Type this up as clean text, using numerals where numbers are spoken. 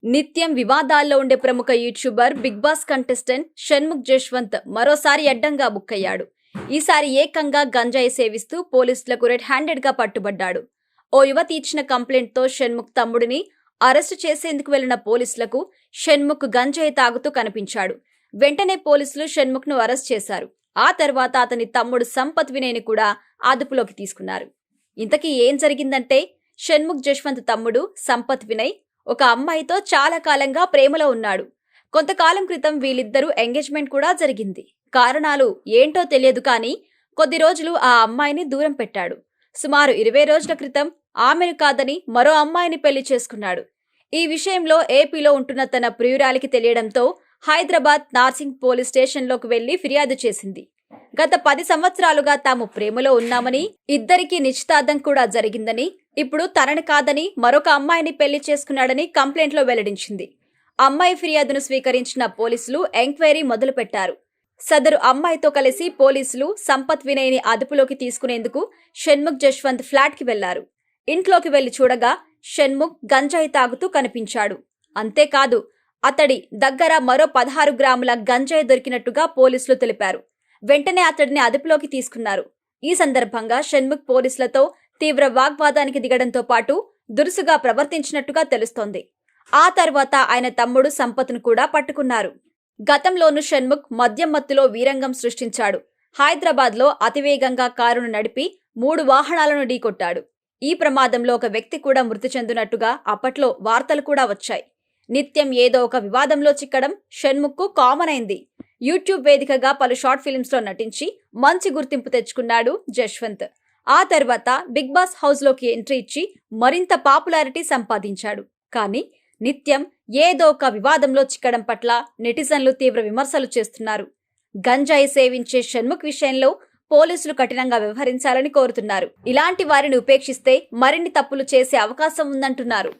నిత్యం వివాదాల్లో ఉండే ప్రముఖ YouTuber Bigg Boss contestant Shanmukh Jaswanth మరోసారి అడ్డంగా బుక్కయ్యాడు. ఈసారి ఏకంగా గంజాయి సేవిస్తూ పోలీసులకు రెడ్ హ్యాండెడ్ గా పట్టుబడ్డాడు. ఓ యువతి ఇచ్చిన కంప్లైంట్ తో షణ్ముఖ్ తమ్ముడిని అరెస్టు చేసేందుకు వెళ్లిన పోలీసులకు షణ్ముఖ్ గంజాయి తాగుతూ కనిపించాడు. వెంటనే పోలీసులు షణ్ముఖ్ ను అరెస్ట్ చేశారు. ఆ తర్వాత అతని తమ్ముడు సంపత్ వినయ్ని కూడా అదుపులోకి తీసుకున్నారు. ఇంతకీ ఏం జరిగిందంటే, షణ్ముఖ్ జశ్వంత్ తమ్ముడు సంపత్ వినయ్ ఒక అమ్మాయితో చాలా కాలంగా ప్రేమలో ఉన్నాడు. కొంతకాలం క్రితం వీళ్ళిద్దరూ ఎంగేజ్మెంట్ కూడా జరిగింది. కారణాలు ఏంటో తెలియదు కానీ కొద్ది రోజులు ఆ అమ్మాయిని దూరం పెట్టాడు. సుమారు 20 రోజుల క్రితం ఆమెను కాదని మరో అమ్మాయిని పెళ్లి చేసుకున్నాడు. ఈ విషయంలో ఏపీలో ఉంటున్న తన ప్రియురాలికి తెలియడంతో హైదరాబాద్ నార్సింగ్ పోలీస్ స్టేషన్లోకి వెళ్లి ఫిర్యాదు చేసింది. గత 10 సంవత్సరాలుగా తాము ప్రేమలో ఉన్నామని, ఇద్దరికీ నిశ్చితార్థం కూడా జరిగిందని, ఇప్పుడు తనని కాదని మరొక అమ్మాయిని పెళ్లి చేసుకున్నాడని కంప్లైంట్లో వెల్లడించింది. అమ్మాయి ఫిర్యాదును స్వీకరించిన పోలీసులు ఎంక్వైరీ మొదలుపెట్టారు. సదరు అమ్మాయితో కలిసి పోలీసులు సంపత్ వినయ్ని అదుపులోకి తీసుకునేందుకు షణ్ముఖ్ జశ్వంత్ ఫ్లాట్ కి వెళ్లారు. ఇంట్లోకి వెళ్లి చూడగా షణ్ముఖ్ గంజాయి తాగుతూ కనిపించాడు. అంతేకాదు, అతడి దగ్గర మరో 16 గ్రాముల గంజాయి దొరికినట్టుగా పోలీసులు తెలిపారు. వెంటనే అతడిని అదుపులోకి తీసుకున్నారు. ఈ సందర్భంగా షణ్ముఖ్ పోలీసులతో తీవ్ర వాగ్వాదానికి దిగడంతో పాటు దురుసుగా ప్రవర్తించినట్టుగా తెలుస్తోంది. ఆ తర్వాత ఆయన తమ్ముడు సంపత్ను కూడా పట్టుకున్నారు. గతంలోనూ షణ్ముఖ్ మద్యం మత్తులో వీరంగం సృష్టించాడు. హైదరాబాద్లో అతివేగంగా కారును నడిపి 3 వాహనాలను ఢీకొట్టాడు. ఈ ప్రమాదంలో ఒక వ్యక్తి కూడా మృతి చెందినట్టుగా అప్పట్లో వార్తలు కూడా వచ్చాయి. నిత్యం ఏదో ఒక వివాదంలో చిక్కడం షణ్ముఖ్కు కామన్ అయింది. యూట్యూబ్ వేదికగా పలు షార్ట్ ఫిల్మ్స్ లో నటించి మంచి గుర్తింపు తెచ్చుకున్నాడు జశ్వంత్. ఆ తర్వాత బిగ్ బాస్ హౌస్ లోకి ఎంట్రీ ఇచ్చి మరింత పాపులారిటీ సంపాదించాడు. కానీ నిత్యం ఏదో ఒక వివాదంలో చిక్కడం పట్ల నెటిజన్లు తీవ్ర విమర్శలు చేస్తున్నారు. గంజాయి సేవించే షణ్ముఖ్ విషయంలో పోలీసులు కఠినంగా వ్యవహరించాలని కోరుతున్నారు. ఇలాంటి వారిని ఉపేక్షిస్తే మరిన్ని తప్పులు చేసే అవకాశం ఉందంటున్నారు.